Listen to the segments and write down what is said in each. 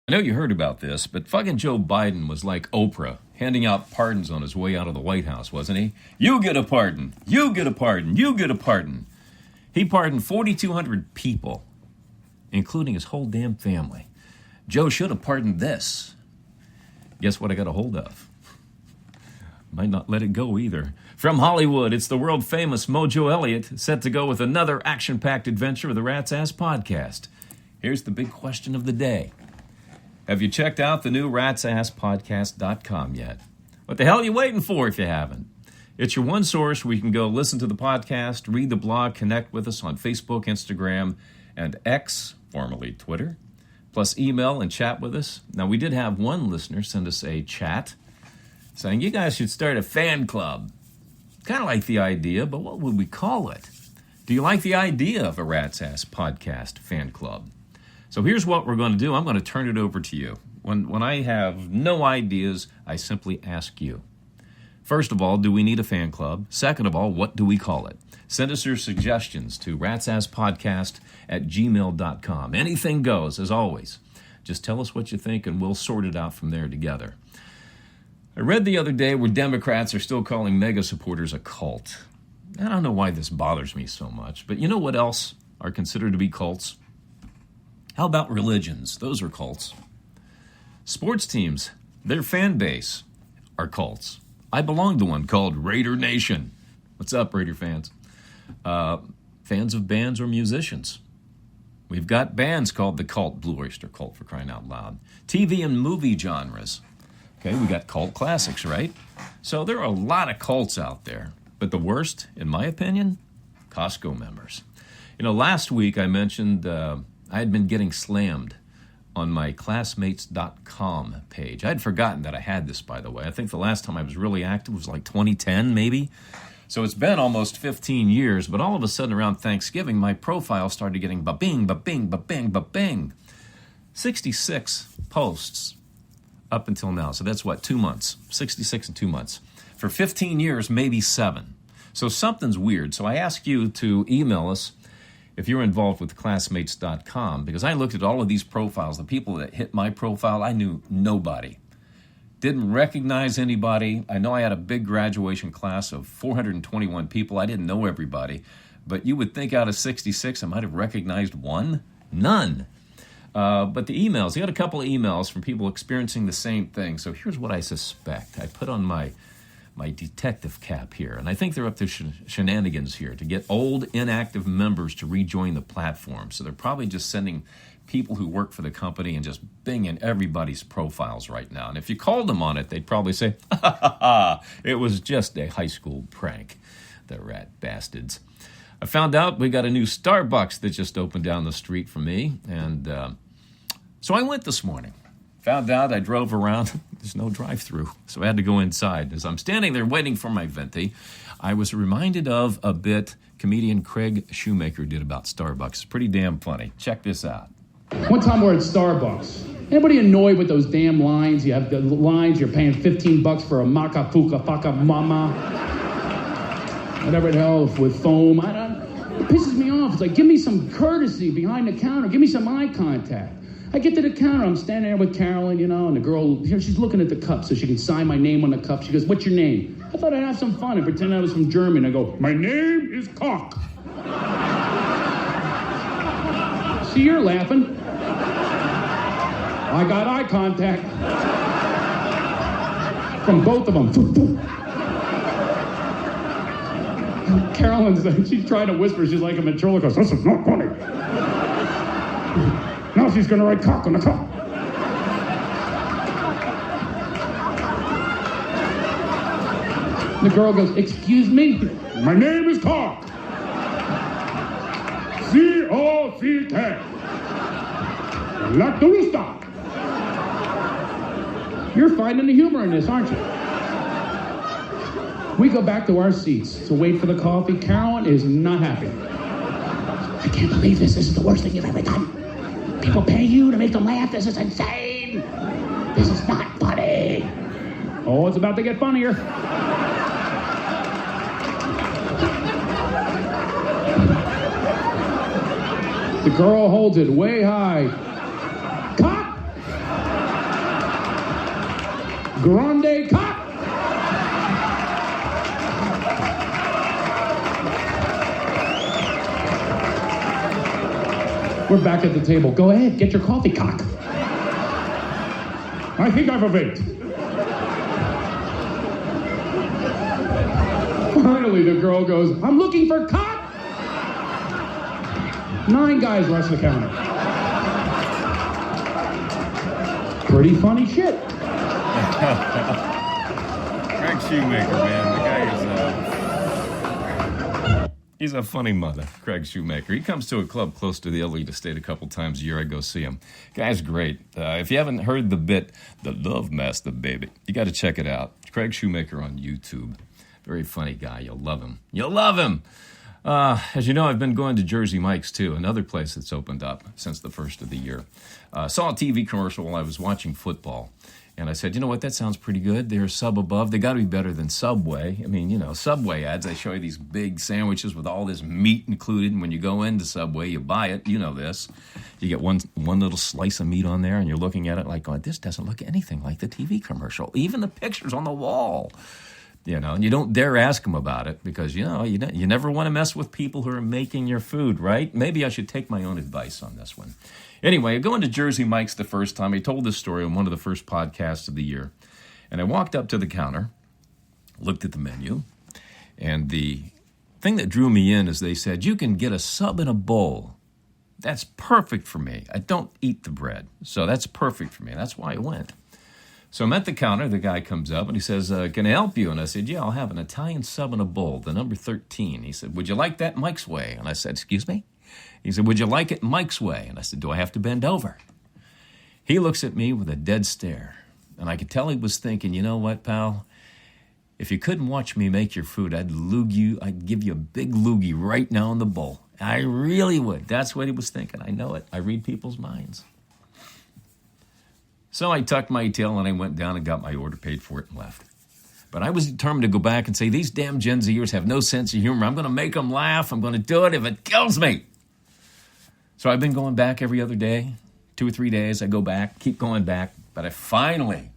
I know you heard about this, but fucking Joe Biden was like Oprah, handing out pardons on his way out of the White House, wasn't he? You get a pardon. You get a pardon. You get a pardon. He pardoned 4,200 people, including his whole damn family. Joe should have pardoned this. Guess what I got a hold of? Might not let it go either. From Hollywood, it's the world-famous Mojo Elliott, set to go with another action-packed adventure of the Rat's Ass Podcast. Here's the big question of the day. Have you checked out the new ratsasspodcast.com yet? What the hell are you waiting for if you haven't? It's your one source where you can go listen to the podcast, read the blog, connect with us on Facebook, Instagram, and X, formerly Twitter, plus email and chat with us. Now, we did have one listener send us a chat saying, you guys should start a fan club. Kind of like the idea, but what would we call it? Do you like the idea of a Rat's Ass Podcast fan club? So here's what we're going to do. I'm going to turn it over to you. When I have no ideas, I simply ask you. First of all, do we need a fan club? Second of all, what do we call it? Send us your suggestions to ratsasspodcast@gmail.com. Anything goes, as always. Just tell us what you think, and we'll sort it out from there together. I read the other day where Democrats are still calling MAGA supporters a cult. I don't know why this bothers me so much, but you know what else are considered to be cults? How about religions? Those are cults. Sports teams, their fan base are cults. I belong to one called Raider Nation. What's up, Raider fans? Fans of bands or musicians. We've got bands called the Cult, Blue Oyster Cult for crying out loud. TV and movie genres. Okay, we got cult classics, right? So there are a lot of cults out there. But the worst, in my opinion, Costco members. You know, last week I mentioned I had been getting slammed on my classmates.com page. I'd forgotten that I had this, by the way. I think the last time I was really active was like 2010, maybe. So it's been almost 15 years, but all of a sudden around Thanksgiving, my profile started getting ba-bing, ba-bing, ba-bing, ba-bing. 66 posts up until now. So that's what, 2 months? 66 in 2 months. For 15 years, maybe 7. So something's weird. So I ask you to email us if you're involved with classmates.com, because I looked at all of these profiles. The people that hit my profile, I knew nobody. Didn't recognize anybody. I know I had a big graduation class of 421 people. I didn't know everybody. But you would think out of 66, I might have recognized one. None. But the emails, I got a couple of emails from people experiencing the same thing. So here's what I suspect. I put on my detective cap here, and I think they're up to shenanigans here to get old, inactive members to rejoin the platform. So they're probably just sending people who work for the company and just binging everybody's profiles right now. And if you called them on it, they'd probably say, ha, ha, ha, it was just a high school prank, the rat bastards. I found out we got a new Starbucks that just opened down the street from me, and so I went this morning. Found out, I drove around, there's no drive-through, so I had to go inside. As I'm standing there waiting for my venti, I was reminded of a bit comedian Craig Shoemaker did about Starbucks. It's pretty damn funny. Check this out. One time we're at Starbucks. Anybody annoyed with those damn lines? You have the lines, you're paying $15 for a maca fuka faka mama. Whatever the hell, with foam. It pisses me off. It's like, give me some courtesy behind the counter. Give me some eye contact. I get to the counter, I'm standing there with Carolyn, and the girl, here she's looking at the cup so she can sign my name on the cup. She goes, what's your name? I thought I'd have some fun and pretend I was from Germany. I go, my name is Cock. See, you're laughing. I got eye contact from both of them. Carolyn's, she's trying to whisper, she's like a ventriloquist. This is not funny. Now she's going to write cock on the cup. The girl goes, excuse me? My name is Cock. C-O-C-K. Like the rooster. You're finding the humor in this, aren't you? We go back to our seats to wait for the coffee. Carolyn is not happy. I can't believe this. This is the worst thing you've ever done. People pay you to make them laugh. This is insane. This is not funny. Oh, it's about to get funnier. The girl holds it way high. Cock! Grande cock! We're back at the table. Go ahead, get your coffee, cock. I think I've evaded. Finally, the girl goes, I'm looking for cock. 9 guys rush the counter. Pretty funny shit. Craig Shoemaker, man. The guy is he's a funny mother, Craig Shoemaker. He comes to a club close to the Elite Estate a couple times a year. I go see him. Guy's great. If you haven't heard the bit, The Love Master, baby, you got to check it out. Craig Shoemaker on YouTube. Very funny guy. You'll love him. You'll love him. As you know, I've been going to Jersey Mike's, too, another place that's opened up since the first of the year. Saw a TV commercial while I was watching football, and I said, you know what, that sounds pretty good. They're a sub above. They got to be better than Subway. I mean, you know, Subway ads, they show you these big sandwiches with all this meat included, and when you go into Subway, you buy it. You know this. You get one little slice of meat on there, and you're looking at it like, oh, this doesn't look anything like the TV commercial. Even the pictures on the wall. You know, and you don't dare ask them about it because, you know, you never want to mess with people who are making your food, right? Maybe I should take my own advice on this one. Anyway, going to Jersey Mike's the first time, I told this story on one of the first podcasts of the year. And I walked up to the counter, looked at the menu, and the thing that drew me in is they said, you can get a sub in a bowl. That's perfect for me. I don't eat the bread, so that's perfect for me. That's why I went. So I'm at the counter, the guy comes up and he says, can I help you? And I said, yeah, I'll have an Italian sub in a bowl, the number 13. He said, would you like that Mike's way? And I said, excuse me? He said, would you like it Mike's way? And I said, do I have to bend over? He looks at me with a dead stare. And I could tell he was thinking, you know what, pal? If you couldn't watch me make your food, I'd give you a big loogie right now in the bowl. I really would. That's what he was thinking. I know it. I read people's minds. So I tucked my tail and I went down and got my order, paid for it, and left. But I was determined to go back and say, these damn Gen Zers have no sense of humor. I'm going to make them laugh. I'm going to do it if it kills me. So I've been going back every other day, 2 or 3 days. I go back, keep going back. But I finally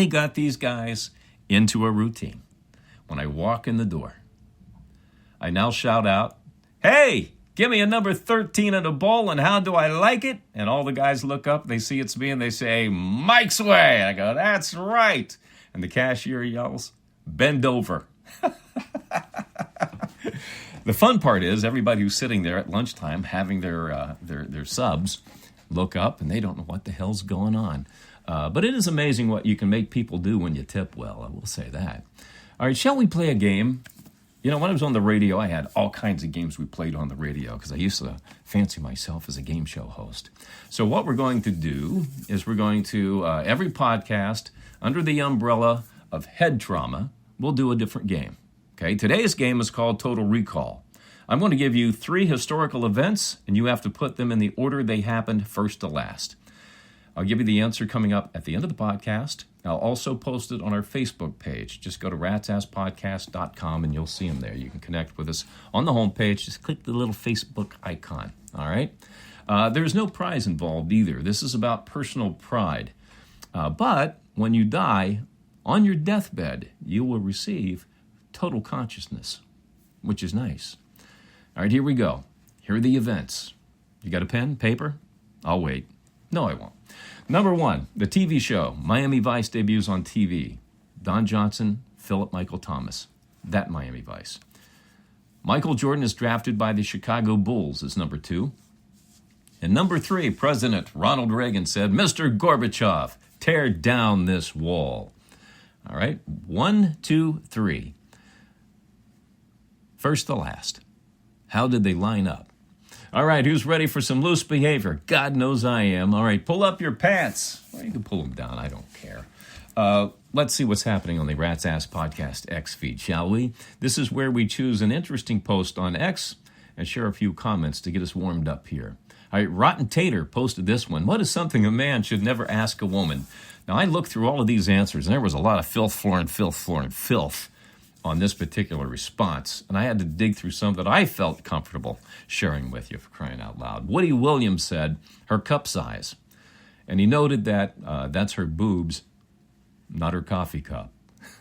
got these guys into a routine. When I walk in the door, I now shout out, hey! Give me a number 13 in a bowl, and how do I like it? And all the guys look up, they see it's me, and they say, Mike's way. I go, that's right. And the cashier yells, bend over. The fun part is everybody who's sitting there at lunchtime having their subs look up, and they don't know what the hell's going on. But it is amazing what you can make people do when you tip well, I will say that. All right, shall we play a game? You know, when I was on the radio, I had all kinds of games we played on the radio because I used to fancy myself as a game show host. So what we're going to do is we're going to, every podcast, under the umbrella of head trauma, we'll do a different game. Okay, today's game is called Total Recall. I'm going to give you 3 historical events, and you have to put them in the order they happened first to last. I'll give you the answer coming up at the end of the podcast. I'll also post it on our Facebook page. Just go to ratsasspodcast.com and you'll see them there. You can connect with us on the homepage. Just click the little Facebook icon, all right? There's no prize involved either. This is about personal pride. But when you die, on your deathbed, you will receive total consciousness, which is nice. All right, here we go. Here are the events. You got a pen, paper? I'll wait. No, I won't. Number 1, the TV show, Miami Vice debuts on TV. Don Johnson, Philip Michael Thomas. That Miami Vice. Michael Jordan is drafted by the Chicago Bulls as number 2. And number 3, President Ronald Reagan said, Mr. Gorbachev, tear down this wall. All right, 1, 2, 3. First to last. How did they line up? All right, who's ready for some loose behavior? God knows I am. All right, pull up your pants. Well, you can pull them down. I don't care. Let's see what's happening on the Rat's Ass Podcast X feed, shall we? This is where we choose an interesting post on X and share a few comments to get us warmed up here. All right, Rotten Tater posted this one. What is something a man should never ask a woman? Now, I looked through all of these answers, and there was a lot of filth on this particular response, and I had to dig through some that I felt comfortable sharing with you, for crying out loud. Woody Williams said her cup size, and he noted that that's her boobs not her coffee cup.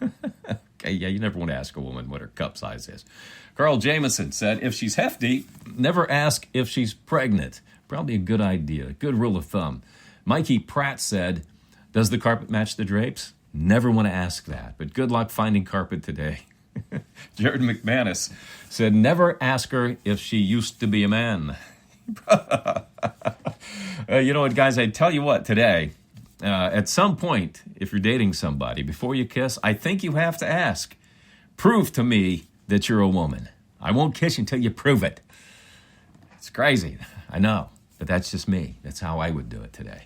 Okay, yeah, you never want to ask a woman what her cup size is. Carl Jameson said, if she's hefty, never ask if she's pregnant. Probably a good idea, good rule of thumb. Mikey Pratt said, does the carpet match the drapes? Never want to ask that, but good luck finding carpet today. Jared McManus said, never ask her if she used to be a man. You know what, guys, I tell you what, today, at some point, if you're dating somebody, before you kiss, I think you have to ask, prove to me that you're a woman. I won't kiss you until you prove it. It's crazy, I know, but that's just me. That's how I would do it today.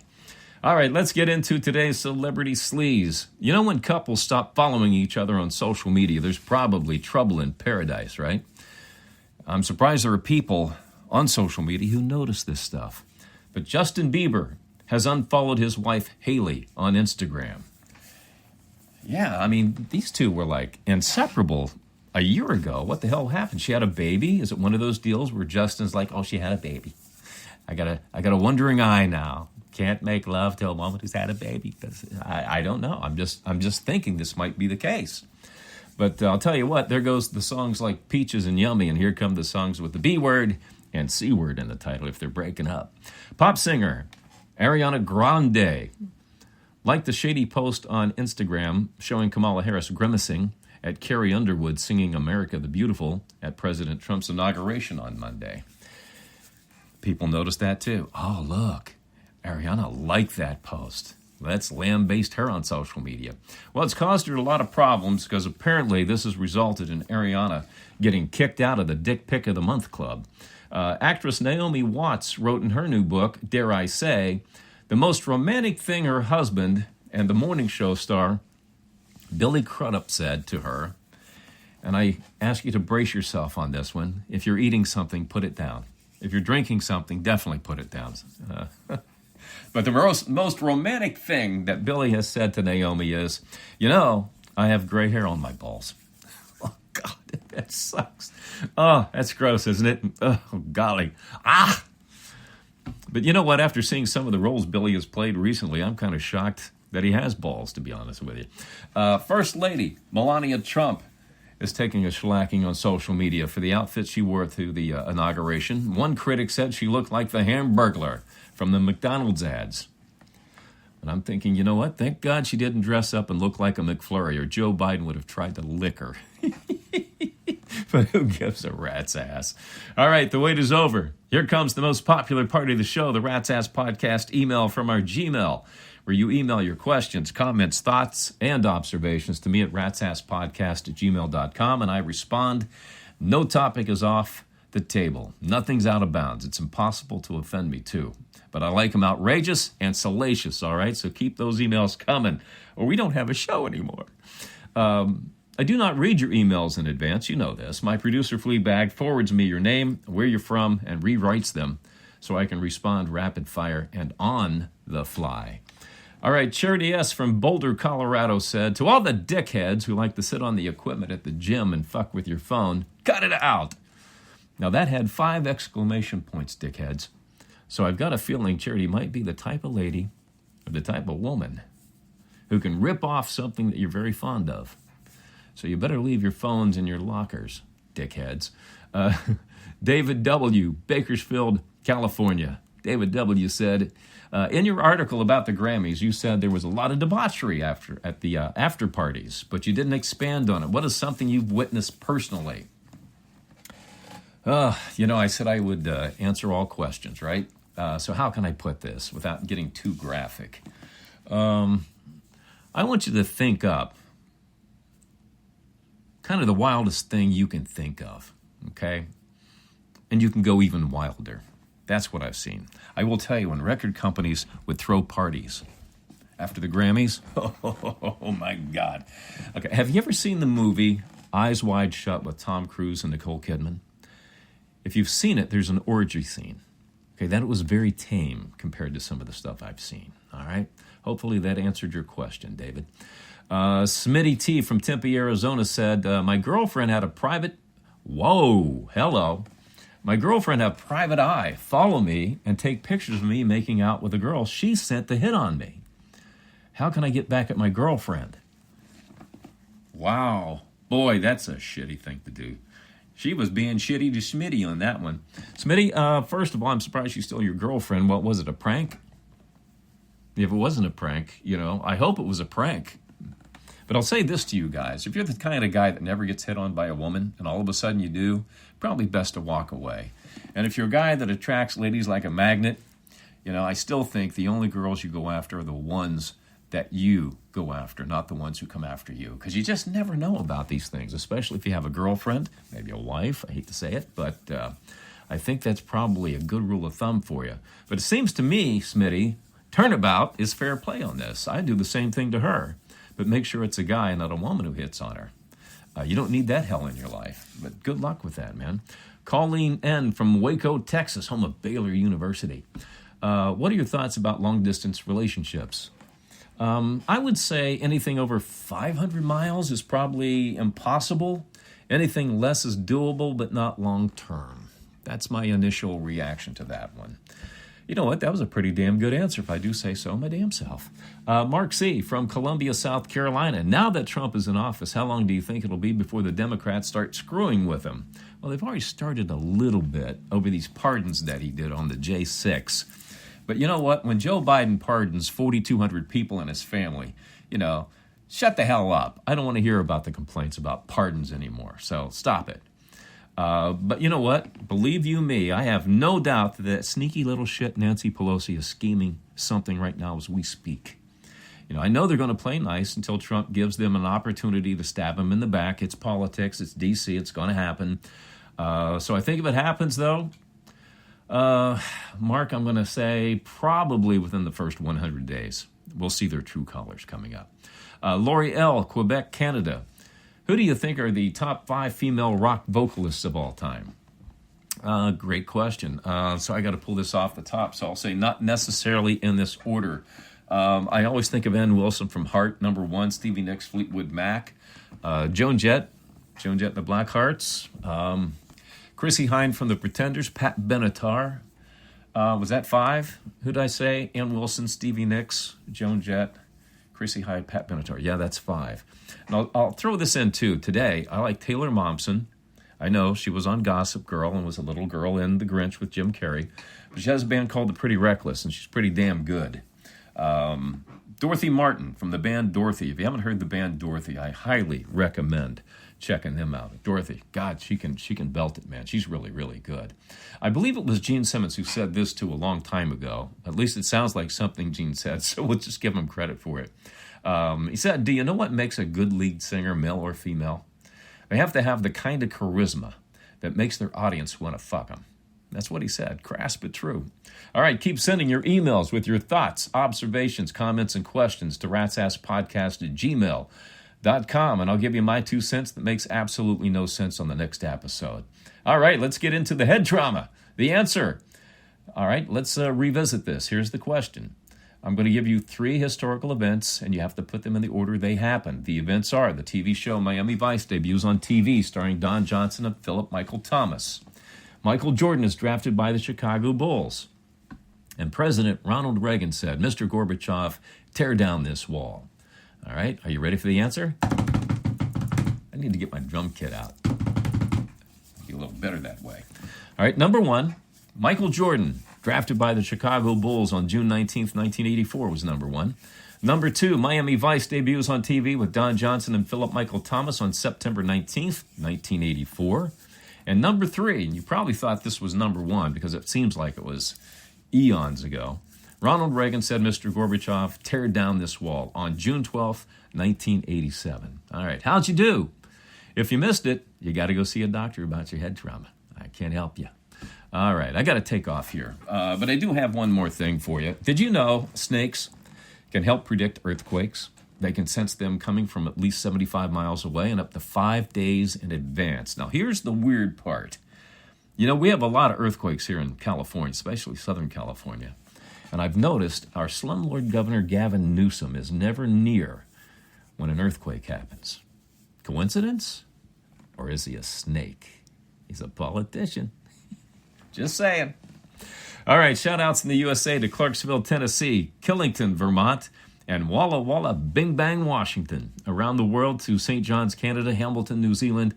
All right, let's get into today's celebrity sleaze. You know, when couples stop following each other on social media, there's probably trouble in paradise, right? I'm surprised there are people on social media who notice this stuff. But Justin Bieber has unfollowed his wife, Hailey, on Instagram. Yeah, I mean, these two were like inseparable a year ago. What the hell happened? She had a baby? Is it one of those deals where Justin's like, oh, she had a baby. I got a wondering eye now. Can't make love to a woman who's had a baby. I don't know. I'm just thinking this might be the case. But I'll tell you what, there goes the songs like Peaches and Yummy, and here come the songs with the B word and C word in the title if they're breaking up. Pop singer Ariana Grande liked the shady post on Instagram showing Kamala Harris grimacing at Carrie Underwood singing America the Beautiful at President Trump's inauguration on Monday. People noticed that too. Oh, look, Ariana liked that post. Let's lambaste her on social media. Well, it's caused her a lot of problems because apparently this has resulted in Ariana getting kicked out of the Dick Pic of the Month Club. Actress Naomi Watts wrote in her new book, Dare I Say, the most romantic thing her husband and the morning show star Billy Crudup said to her, and I ask you to brace yourself on this one, if you're eating something, put it down. If you're drinking something, definitely put it down. But the most romantic thing that Billy has said to Naomi is, you know, I have gray hair on my balls. Oh, God, that sucks. Oh, that's gross, isn't it? Oh, golly. Ah! But you know what? After seeing some of the roles Billy has played recently, I'm kind of shocked that he has balls, to be honest with you. First Lady Melania Trump is taking a shellacking on social media for the outfit she wore to the inauguration. One critic said she looked like the Hamburglar from the McDonald's ads. And I'm thinking, you know what? Thank God she didn't dress up and look like a McFlurry, or Joe Biden would have tried to lick her. But who gives a rat's ass? All right, the wait is over. Here comes the most popular part of the show, the Rat's Ass Podcast email from our Gmail, where you email your questions, comments, thoughts, and observations to me at ratsasspodcast@gmail.com, and I respond. No topic is off the table. Nothing's out of bounds. It's impossible to offend me, too. But I like them outrageous and salacious, all right? So keep those emails coming, or we don't have a show anymore. I do not read your emails in advance. You know this. My producer, Fleabag, forwards me your name, where you're from, and rewrites them so I can respond rapid fire and on the fly. All right, Charity S. from Boulder, Colorado said, to all the dickheads who like to sit on the equipment at the gym and fuck with your phone, cut it out. Now, that had 5 exclamation points, dickheads. So I've got a feeling Charity might be the type of lady or the type of woman who can rip off something that you're very fond of. So you better leave your phones in your lockers, dickheads. David W., Bakersfield, California. David W. said, in your article about the Grammys, you said there was a lot of debauchery at the after parties, but you didn't expand on it. What is something you've witnessed personally? I said I would answer all questions, right? So how can I put this without getting too graphic? I want you to think up kind of the wildest thing you can think of, okay? And you can go even wilder. That's what I've seen. I will tell you, when record companies would throw parties after the Grammys, oh my God. Okay, have you ever seen the movie Eyes Wide Shut with Tom Cruise and Nicole Kidman? If you've seen it, there's an orgy scene. Okay, that was very tame compared to some of the stuff I've seen, all right? Hopefully that answered your question, David. Smitty T from Tempe, Arizona said, my girlfriend had a private... Whoa, hello. My girlfriend had a private eye follow me and take pictures of me making out with a girl she sent to hit on me. How can I get back at my girlfriend? Wow. Boy, that's a shitty thing to do. She was being shitty to Smitty on that one. Smitty, first of all, I'm surprised she's still your girlfriend. What was it, a prank? If it wasn't a prank, I hope it was a prank. But I'll say this to you guys. If you're the kind of guy that never gets hit on by a woman, and all of a sudden you do, probably best to walk away. And if you're a guy that attracts ladies like a magnet, I still think the only girls you go after are the ones that you go after, not the ones who come after you. Because you just never know about these things, especially if you have a girlfriend, maybe a wife. I hate to say it, but I think that's probably a good rule of thumb for you. But it seems to me, Smitty, turnabout is fair play on this. I do the same thing to her. But make sure it's a guy, not a woman, who hits on her. You don't need that hell in your life. But good luck with that, man. Colleen N. from Waco, Texas, home of Baylor University. What are your thoughts about long-distance relationships? I would say anything over 500 miles is probably impossible. Anything less is doable, but not long-term. That's my initial reaction to that one. You know what? That was a pretty damn good answer, if I do say so my damn self. Mark C. from Columbia, South Carolina. Now that Trump is in office, how long do you think it'll be before the Democrats start screwing with him? Well, they've already started a little bit over these pardons that he did on the J6. But you know what? When Joe Biden pardons 4,200 people in his family, shut the hell up. I don't want to hear about the complaints about pardons anymore. So stop it. But you know what? Believe you me, I have no doubt that sneaky little shit Nancy Pelosi is scheming something right now as we speak. I know they're going to play nice until Trump gives them an opportunity to stab him in the back. It's politics. It's D.C. It's going to happen. So I think if it happens, though, Mark, I'm going to say probably within the first 100 days. We'll see their true colors coming up. Lori L., Quebec, Canada. Who do you think are the top 5 female rock vocalists of all time? Great question. So I got to pull this off the top. So I'll say not necessarily in this order. I always think of Ann Wilson from Heart, number 1, Stevie Nicks, Fleetwood Mac, Joan Jett and the Blackhearts, Chrissy Hynde from the Pretenders, Pat Benatar. Was that 5? Who did I say? Ann Wilson, Stevie Nicks, Joan Jett, Chrissy Hynde, Pat Benatar. Yeah, that's 5. And I'll throw this in, too. Today, I like Taylor Momsen. I know she was on Gossip Girl and was a little girl in The Grinch with Jim Carrey. But she has a band called The Pretty Reckless, and she's pretty damn good. Dorothy Martin from the band Dorothy. If you haven't heard the band Dorothy, I highly recommend checking them out. Dorothy, God, she can belt it, man. She's really, really good. I believe it was Gene Simmons who said this too a long time ago. At least it sounds like something Gene said, so we'll just give him credit for it. He said, do you know what makes a good lead singer, male or female? They have to have the kind of charisma that makes their audience want to fuck them. That's what he said. Crass but true. All right, keep sending your emails with your thoughts, observations, comments, and questions to ratsasspodcast@gmail.com, and I'll give you my 2 cents that makes absolutely no sense on the next episode. All right, let's get into the head trauma. The answer. All right, let's revisit this. Here's the question. I'm going to give you 3 historical events, and you have to put them in the order they happened. The events are the TV show Miami Vice debuts on TV, starring Don Johnson and Philip Michael Thomas. Michael Jordan is drafted by the Chicago Bulls. And President Ronald Reagan said, Mr. Gorbachev, tear down this wall. All right, are you ready for the answer? I need to get my drum kit out. Be a little better that way. All right, number 1, Michael Jordan, drafted by the Chicago Bulls on June 19th, 1984, was number 1. Number 2, Miami Vice debuts on TV with Don Johnson and Philip Michael Thomas on September 19th, 1984. And number 3, and you probably thought this was number 1 because it seems like it was eons ago, Ronald Reagan said, Mr. Gorbachev, tear down this wall on June 12th, 1987. All right, how'd you do? If you missed it, you got to go see a doctor about your head trauma. I can't help you. All right, I got to take off here. But I do have one more thing for you. Did you know snakes can help predict earthquakes? They can sense them coming from at least 75 miles away and up to 5 days in advance. Now, here's the weird part. We have a lot of earthquakes here in California, especially Southern California. And I've noticed our slumlord Governor Gavin Newsom is never near when an earthquake happens. Coincidence? Or is he a snake? He's a politician. Just saying. All right, shout-outs in the USA to Clarksville, Tennessee, Killington, Vermont, and Walla Walla Bing Bang, Washington. Around the world to St. John's, Canada, Hamilton, New Zealand,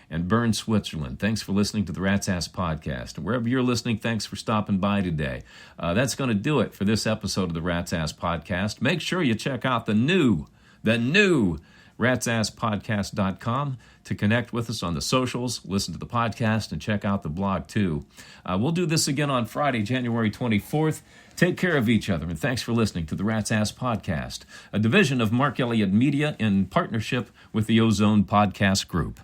and Bern, Switzerland. Thanks for listening to the Rat's Ass Podcast. And wherever you're listening, thanks for stopping by today. That's going to do it for this episode of the Rat's Ass Podcast. Make sure you check out the new ratsasspodcast.com to connect with us on the socials, listen to the podcast, and check out the blog too. We'll do this again on Friday, January 24th. Take care of each other, and thanks for listening to the Rat's Ass Podcast, a division of Mark Elliott Media in partnership with the Ozone Podcast Group.